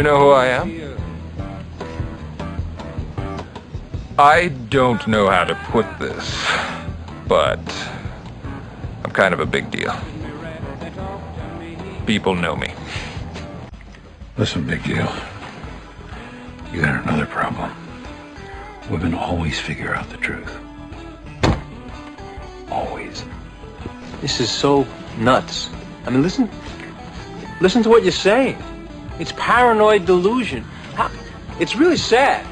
you know who I am? I don't know how to put this, but I'm kind of a big deal. People know me. Listen, big deal. You got another problem. Women always figure out the truth. Always. This is so nuts. I mean, listen to what you're saying. It's paranoid delusion. It's really sad.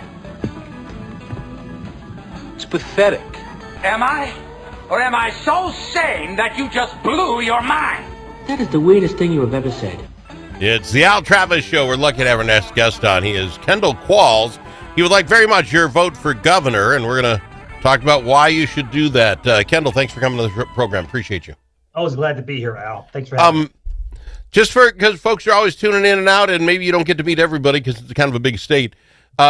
It's pathetic. Am I? Or am I so sane that you just blew your mind? That is the weirdest thing you have ever said. It's the Al Travis Show. We're lucky to have our next guest on. He is Kendall Qualls. He would like very much your vote for governor, and we're going to talk about why you should do that. Kendall, thanks for coming to the program. Appreciate you. I was glad to be here, Al. Thanks for having me. Just because folks are always tuning in and out, and maybe you don't get to meet everybody because it's kind of a big state.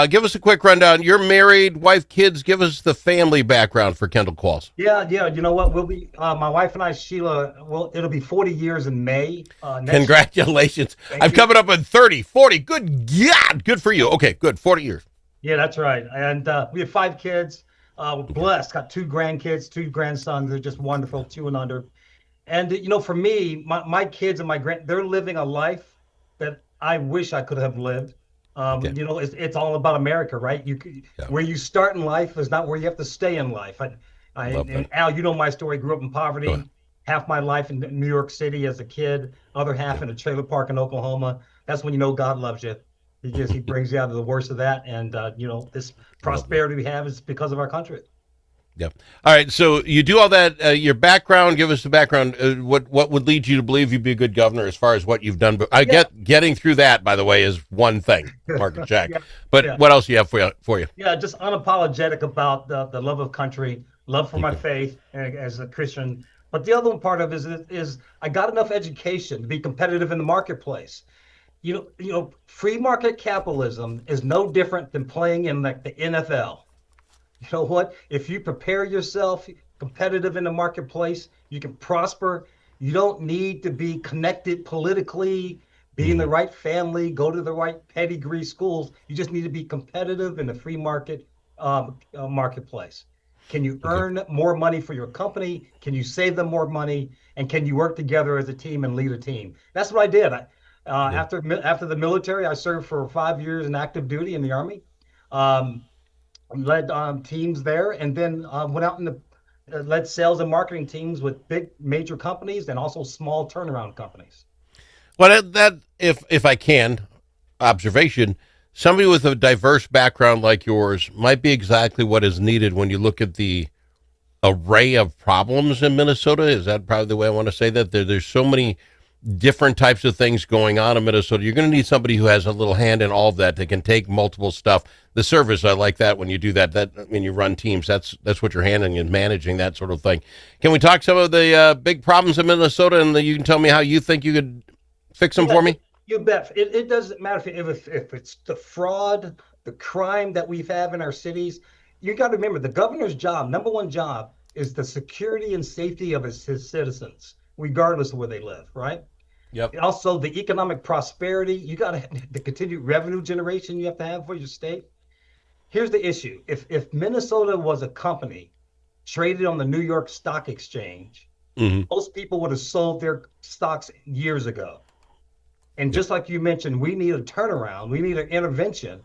Give us a quick rundown. You're married, wife, kids. Give us the family background for Kendall Qualls. Yeah. You know what? We'll be my wife and I, Sheila. Well, it'll be 40 years in May. Congratulations! I'm coming up on 30, 40. Good God, good for you. Okay, good. 40 years. Yeah, that's right. And we have 5 kids. We're blessed. Got 2 grandkids, 2 grandsons. They're just wonderful, 2 and under. And for me, my kids and they're living a life that I wish I could have lived. It's all about America, right? Where you start in life is not where you have to stay in life. And Al, you know my story. Grew up in poverty. Half my life in New York City as a kid, other half in a trailer park in Oklahoma. That's when you know God loves you. He brings you out of the worst of that. And this prosperity we have is because of our country. Yep. All right. So you do all that. Your background. Give us the background. What would lead you to believe you'd be a good governor as far as what you've done? But getting through that, by the way, is one thing. Market check. What else do you have for you? Yeah, just unapologetic about the love of country, love for my faith as a Christian. But the other part of it is I got enough education to be competitive in the marketplace. Free market capitalism is no different than playing in like the NFL. You know what? If you prepare yourself competitive in the marketplace, you can prosper. You don't need to be connected politically, be in the right family, go to the right pedigree schools. You just need to be competitive in the free market marketplace. Can you earn more money for your company? Can you save them more money? And can you work together as a team and lead a team? That's what I did. After the military, I served for 5 years in active duty in the Army. Led teams there, and then went out and led sales and marketing teams with big major companies and also small turnaround companies. Well, that if I can, observation, somebody with a diverse background like yours might be exactly what is needed when you look at the array of problems in Minnesota. Is that probably the way I want to say that? There's so many different types of things going on in Minnesota. You're going to need somebody who has a little hand in all of that can take multiple stuff. The service, I like that when you do that. That when you run teams, that's what you're handling and managing, that sort of thing. Can we talk some of the big problems in Minnesota, and you can tell me how you think you could fix them for me? You bet. It doesn't matter if it's the fraud, the crime that we have in our cities. You got to remember the governor's job, number one job, is the security and safety of his citizens, regardless of where they live, right? Yep. Also, the economic prosperity, you got the continued revenue generation you have to have for your state. Here's the issue. If Minnesota was a company traded on the New York Stock Exchange, most people would have sold their stocks years ago. And just like you mentioned, we need a turnaround. We need an intervention,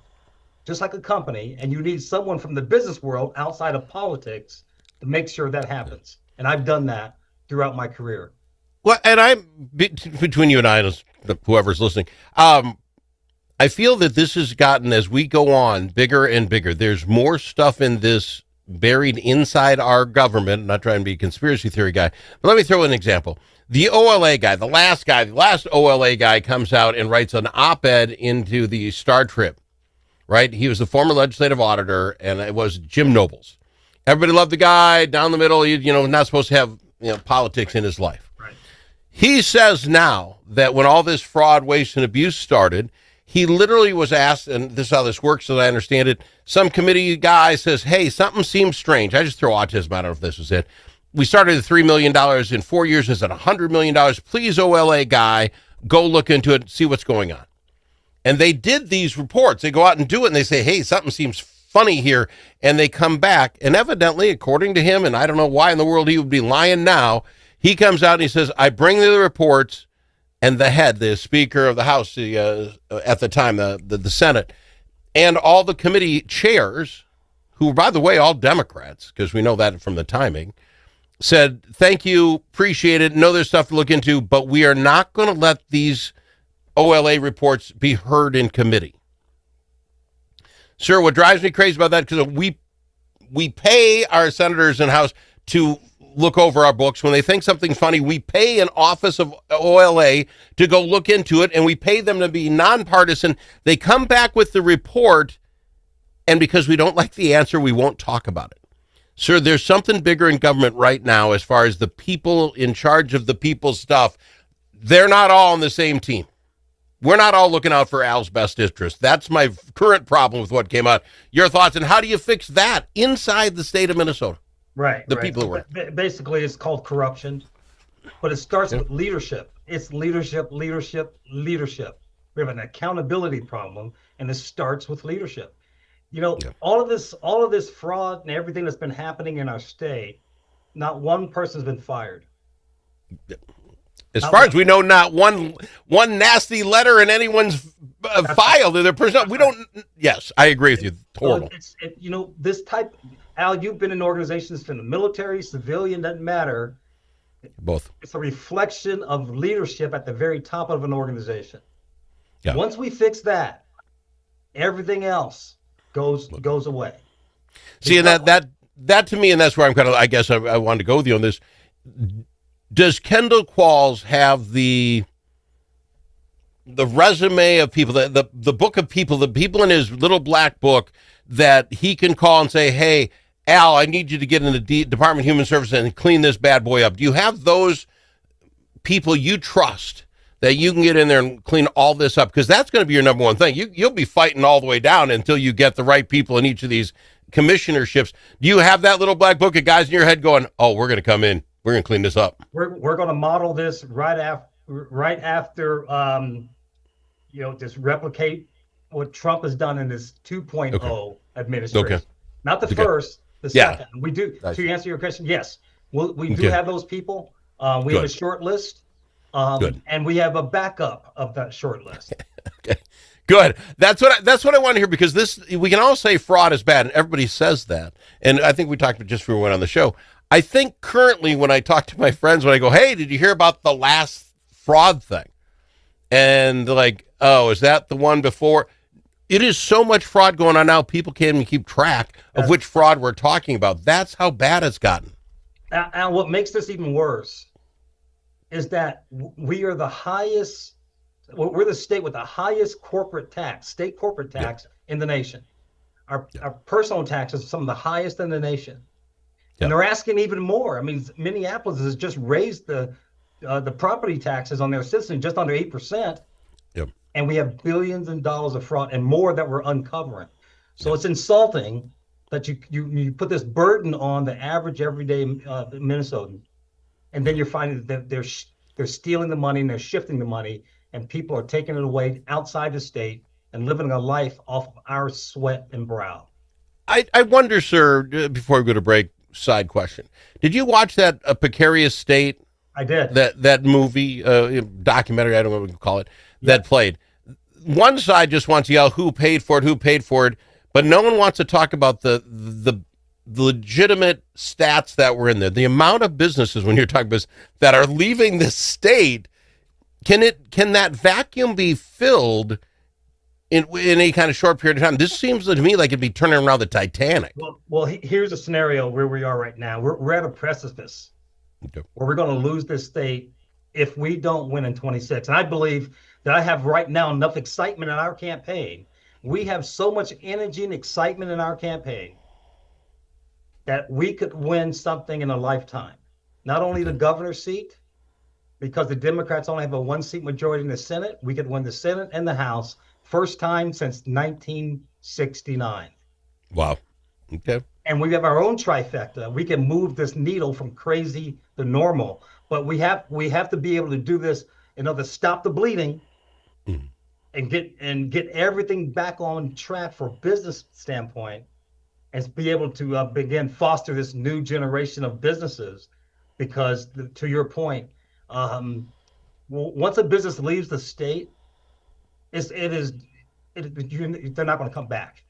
just like a company. And you need someone from the business world outside of politics to make sure that happens. And I've done that throughout my career. Well, and between you and I, whoever's listening, I feel that this has gotten, as we go on, bigger and bigger. There's more stuff in this buried inside our government. I'm not trying to be a conspiracy theory guy, but let me throw an example. The OLA guy, the last OLA guy comes out and writes an op-ed into the Star Trib, right? He was the former legislative auditor, and it was Jim Nobles. Everybody loved the guy, down the middle, not supposed to have politics in his life. Right. He says now that when all this fraud, waste, and abuse started, he literally was asked, and this is how this works as I understand it, some committee guy says, hey, something seems strange. I just throw autism, I don't know if this was it. We started at $3 million in 4 years. Is it $100 million? Please, OLA guy, go look into it, see what's going on. And they did these reports. They go out and do it, and they say, hey, something seems funny here. And they come back, and evidently, according to him, and I don't know why in the world he would be lying now, he comes out and he says, I bring the reports, and the head, the Speaker of the House, at the time, the Senate, and all the committee chairs, who, by the way, all Democrats, because we know that from the timing, said, thank you, appreciate it, know there's stuff to look into, but we are not going to let these OLA reports be heard in committee. Sir, what drives me crazy about that, because we pay our senators and House to look over our books. When they think something funny, we pay an office of OLA to go look into it, and we pay them to be nonpartisan. They come back with the report, and because we don't like the answer, we won't talk about it. Sir, there's something bigger in government right now as far as the people in charge of the people's stuff. They're not all on the same team. We're not all looking out for Al's best interest. That's my current problem with what came out. Your thoughts, and how do you fix that inside the state of Minnesota? Right. The people who work. Basically, it's called corruption, but it starts with leadership. It's leadership. We have an accountability problem, and it starts with leadership. All of this fraud and everything that's been happening in our state, not one person's been fired. As far as we know, not one nasty letter in anyone's file to their person. We don't. Yes, I agree with you. Total. This type. Al, you've been in organizations in the military, civilian, doesn't matter. Both. It's a reflection of leadership at the very top of an organization. Yeah. Once we fix that, everything else goes away. See, and that to me, and that's where I'm kind of. I guess I wanted to go with you on this. Does Kendall Qualls have the resume of people, the book of people, the people in his little black book that he can call and say, hey, Al, I need you to get in the Department of Human Services and clean this bad boy up? Do you have those people you trust that you can get in there and clean all this up? Because that's going to be your number one thing. You'll be fighting all the way down until you get the right people in each of these commissionerships. Do you have that little black book of guys in your head going, oh, we're going to come in, we're going to clean this up? We're going to model this right after just replicate what Trump has done in this 2.0 administration. Okay. Not the first, the second. We do. Nice. To answer your question, yes, we do have those people. We have a short list, and we have a backup of that short list. Okay. Good. That's what I want to hear, because we can all say fraud is bad, and everybody says that. And I think we talked about just before we went on the show. I think currently when I talk to my friends, when I go, hey, did you hear about the last fraud thing? And they're like, oh, is that the one before? It is so much fraud going on now, people can't even keep track of which fraud we're talking about. That's how bad it's gotten. And what makes this even worse is that we're the state with the highest corporate tax, state corporate tax in the nation. Our personal taxes are some of the highest in the nation. And they're asking even more. I mean, Minneapolis has just raised the property taxes on their citizens just under 8%. Yep. And we have billions of dollars of fraud and more that we're uncovering. So it's insulting that you put this burden on the average everyday Minnesotan, and then you're finding that they're stealing the money and they're shifting the money, and people are taking it away outside the state and living a life off of our sweat and brow. I wonder, sir, before we go to break, side question. Did you watch that Precarious State? I did. That movie, documentary, I don't know what we can call it, that played. One side just wants to yell, who paid for it, but no one wants to talk about the legitimate stats that were in there. The amount of businesses, when you're talking about, that are leaving the state, can that vacuum be filled in any kind of short period of time? This seems to me like it'd be turning around the Titanic. Well, here's a scenario where we are right now. We're at a precipice where we're going to lose this state if we don't win in 26. And I believe that I have right now enough excitement in our campaign. We have so much energy and excitement in our campaign that we could win something in a lifetime. Not only the governor's seat, because the Democrats only have a 1-seat majority in the Senate, we could win the Senate and the House. First time since 1969. Wow. Okay. And we have our own trifecta. We can move this needle from crazy to normal. But we have to be able to do this, stop the bleeding get everything back on track for business standpoint, and be able to begin foster this new generation of businesses. Because to your point, once a business leaves the state, they're not going to come back.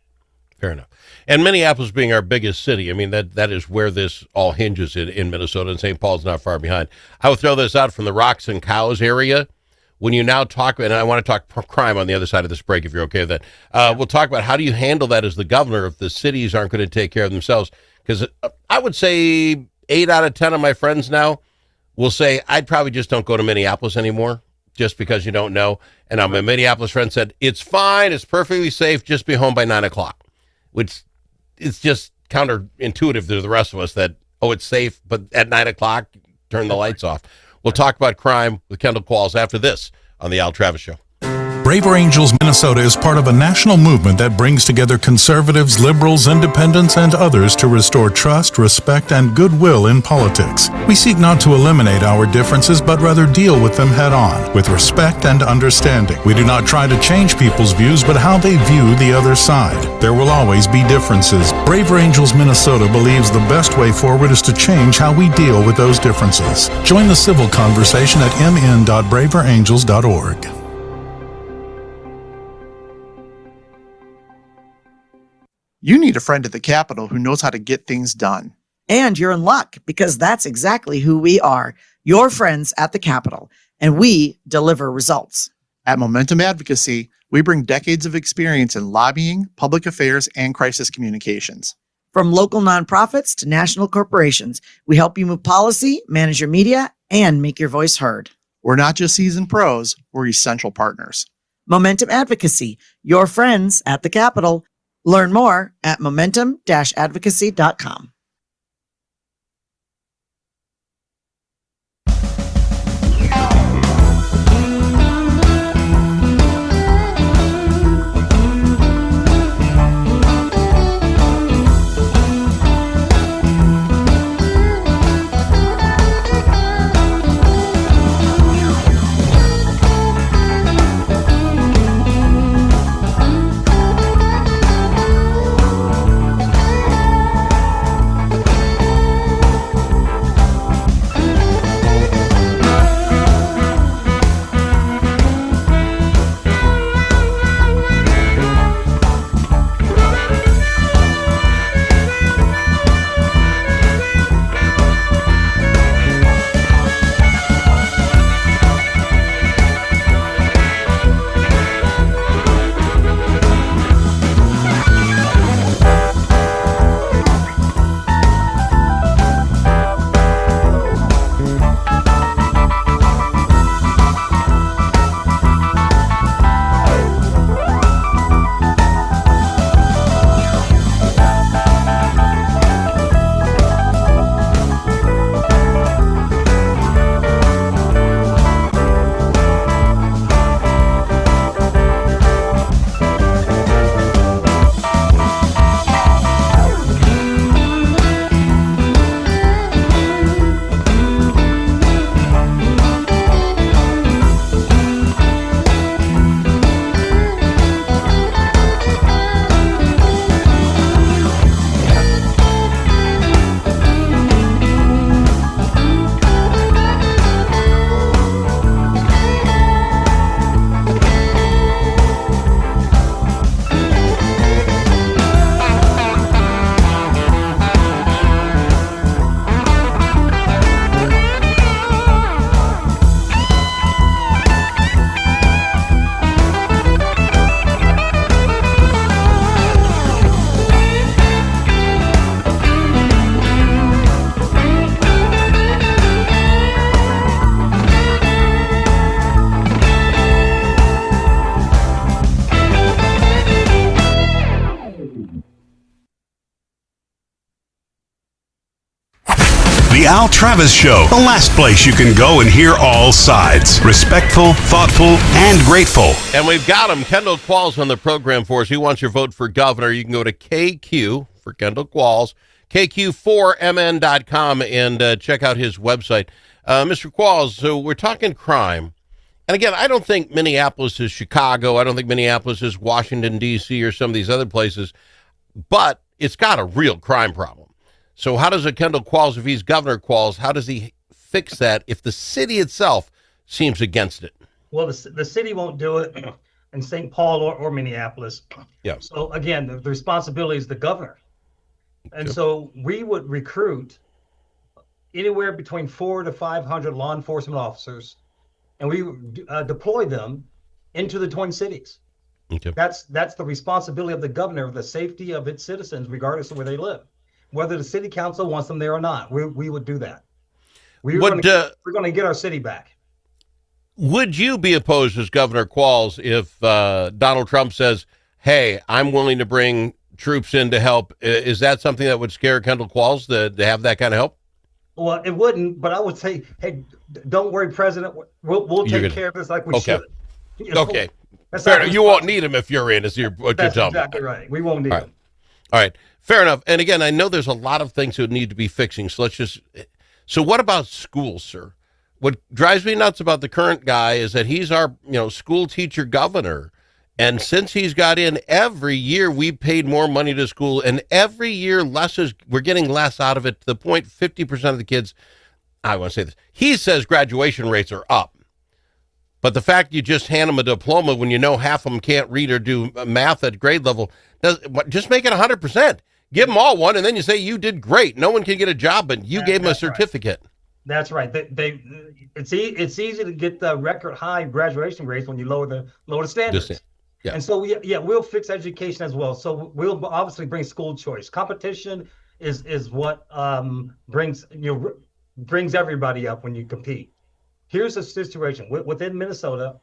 Fair enough. And Minneapolis being our biggest city, I mean, that is where this all hinges in Minnesota, and St. Paul's not far behind. I will throw this out from the Rocks and Cows area. When you now talk, and I want to talk crime on the other side of this break, if you're okay with that, we'll talk about how do you handle that as the governor if the cities aren't going to take care of themselves? Because I would say 8 out of 10 of my friends now will say, I'd probably just don't go to Minneapolis anymore, just because you don't know. And my Minneapolis friend said, it's fine, it's perfectly safe, just be home by 9 o'clock. Which it's just counterintuitive to the rest of us that, it's safe, but at 9 o'clock, turn the lights off. We'll talk about crime with Kendall Qualls after this on The Al Travis Show. Braver Angels Minnesota is part of a national movement that brings together conservatives, liberals, independents, and others to restore trust, respect, and goodwill in politics. We seek not to eliminate our differences, but rather deal with them head on, with respect and understanding. We do not try to change people's views, but how they view the other side. There will always be differences. Braver Angels Minnesota believes the best way forward is to change how we deal with those differences. Join the civil conversation at mn.braverangels.org. You need a friend at the Capitol who knows how to get things done. And you're in luck, because that's exactly who we are, your friends at the Capitol, and we deliver results. At Momentum Advocacy, we bring decades of experience in lobbying, public affairs, and crisis communications. From local nonprofits to national corporations, we help you move policy, manage your media, and make your voice heard. We're not just seasoned pros, we're essential partners. Momentum Advocacy, your friends at the Capitol. Learn more at momentum-advocacy.com. The Al Travis Show, the last place you can go and hear all sides. Respectful, thoughtful, and grateful. And we've got him, Kendall Qualls, on the program for us. He wants your vote for governor. You can go to KQ for Kendall Qualls, KQ4MN.com, and check out his website. Mr. Qualls, so we're talking crime. And again, I don't think Minneapolis is Chicago. I don't think Minneapolis is Washington, D.C. or some of these other places, but it's got a real crime problem. So how does a Kendall Qualls, if he's Governor Qualls, how does he fix that if the city itself seems against it? Well, the city won't do it in St. Paul or Minneapolis. Yeah. So again, the responsibility is the governor. And so we would recruit anywhere between 400 to 500 law enforcement officers, and we deploy them into the Twin Cities. Okay. That's the responsibility of the governor, of the safety of its citizens, regardless of where they live. Whether the city council wants them there or not, we would do that. We're going to get our city back. Would you be opposed as Governor Qualls if Donald Trump says, hey, I'm willing to bring troops in to help? Is that something that would scare Kendall Qualls to have that kind of help? Well, it wouldn't, but I would say, hey, don't worry, President. We'll take care of this like we should. Okay. Fair enough. You won't need him if you're in, is what you're telling me. That's exactly right. We won't need him. All right. Fair enough. And again, I know there's a lot of things that would need to be fixing. So what about schools, sir? What drives me nuts about the current guy is that he's our, school teacher governor. And since he's got in, every year we paid more money to school, and every year we're getting less out of it, to the point 50% of the kids, I want to say this, he says graduation rates are up. But the fact you just hand them a diploma when you know half of them can't read or do math at grade level, just make it 100%. Give them all one, and then you say you did great. No one can get a job, but you gave them a certificate. Right. That's right. It's easy to get the record high graduation rates when you lower the standards. Yeah. And so we'll fix education as well. So we'll obviously bring school choice. Competition is what brings everybody up when you compete. Here's the situation within Minnesota: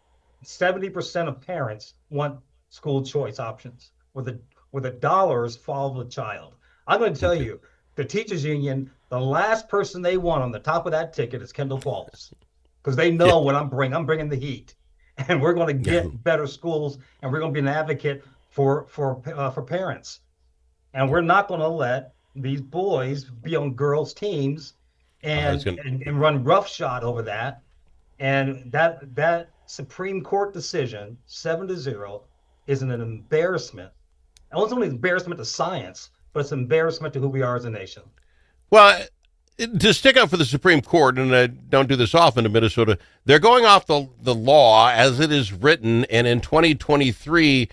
70% of parents want school choice options, where the dollars follow the child. I'm going to tell you, the teachers union, the last person they want on the top of that ticket is Kendall Qualls, because they know what I'm bringing. I'm bringing the heat, and we're going to get better schools, and we're going to be an advocate for parents, and we're not going to let these boys be on girls' teams and run roughshod over that. And that Supreme Court decision, 7-0, is an embarrassment. It wasn't only an embarrassment to science, but it's an embarrassment to who we are as a nation. Well, to stick up for the Supreme Court, and I don't do this often in Minnesota, they're going off the law as it is written, and in 2023,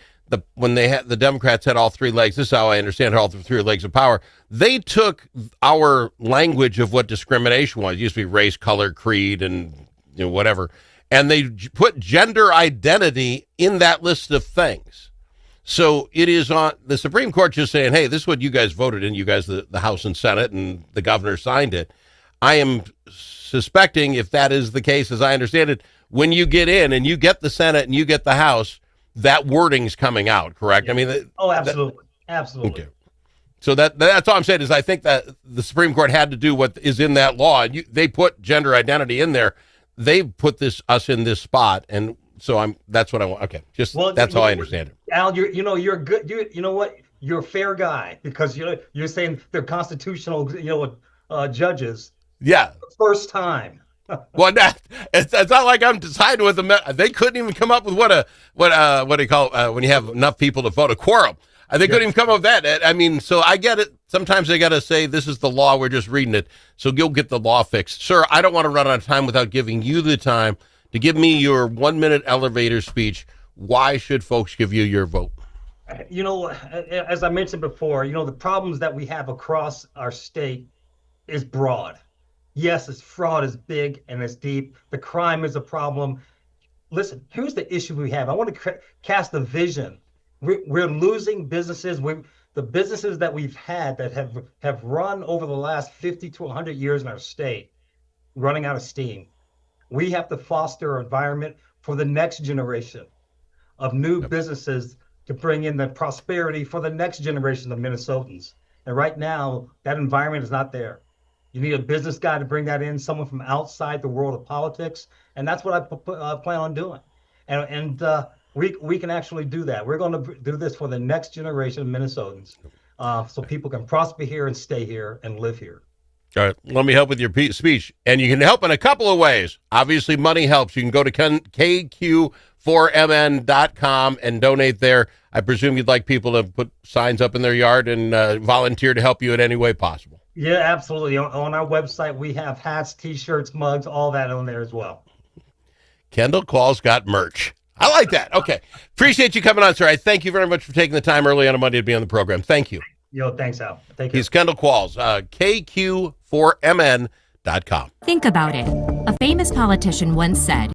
when the Democrats had all three legs, this is how I understand all the three legs of power, they took our language of what discrimination was. It used to be race, color, creed, and whatever, and they put gender identity in that list of things. So it is on the Supreme Court just saying, hey, this is what you guys voted in, you guys, the House and Senate, and the governor signed it. I am suspecting, if that is the case, as I understand it, when you get in and you get the Senate and you get the House, that wording's coming out, correct? Yeah. I mean, absolutely. Absolutely. Okay. So that's all I'm saying is I think that the Supreme Court had to do what is in that law. And they put gender identity in there. They put us in this spot, and so that's what I want. Okay, that's how I understand it. Al, you're good. You know what? You're a fair guy, because you're saying they're constitutional, judges. Yeah. First time. Well, it's not like I'm deciding with them. They couldn't even come up with what do you call when you have enough people to vote, a quorum. They couldn't even come up with that. I mean, so I get it. Sometimes they got to say, this is the law. We're just reading it. So you'll get the law fixed. Sir, I don't want to run out of time without giving you the time to give me your 1-minute elevator speech. Why should folks give you your vote? As I mentioned before, the problems that we have across our state is broad. Yes, this fraud is big and it's deep. The crime is a problem. Listen, here's the issue we have. I want to cast a vision. We're losing businesses. The businesses that we've had that have run over the last 50 to 100 years in our state, running out of steam. We have to foster an environment for the next generation of new businesses to bring in the prosperity for the next generation of Minnesotans. And right now, that environment is not there. You need a business guy to bring that in, someone from outside the world of politics, and that's what I plan on doing. And we can actually do that. We're going to do this for the next generation of Minnesotans, so people can prosper here and stay here and live here. All right, let me help with your speech. And you can help in a couple of ways. Obviously, money helps. You can go to KQ4MN.com and donate there. I presume you'd like people to put signs up in their yard and volunteer to help you in any way possible. Yeah, absolutely. On our website, we have hats, T-shirts, mugs, all that on there as well. Kendall Qualls got merch. I like that. Okay. Appreciate you coming on, sir. I thank you very much for taking the time early on a Monday to be on the program. Thank you. Yo, thanks, Al. Thank you. He's Kendall Qualls, KQ4MN.com. Think about it. A famous politician once said,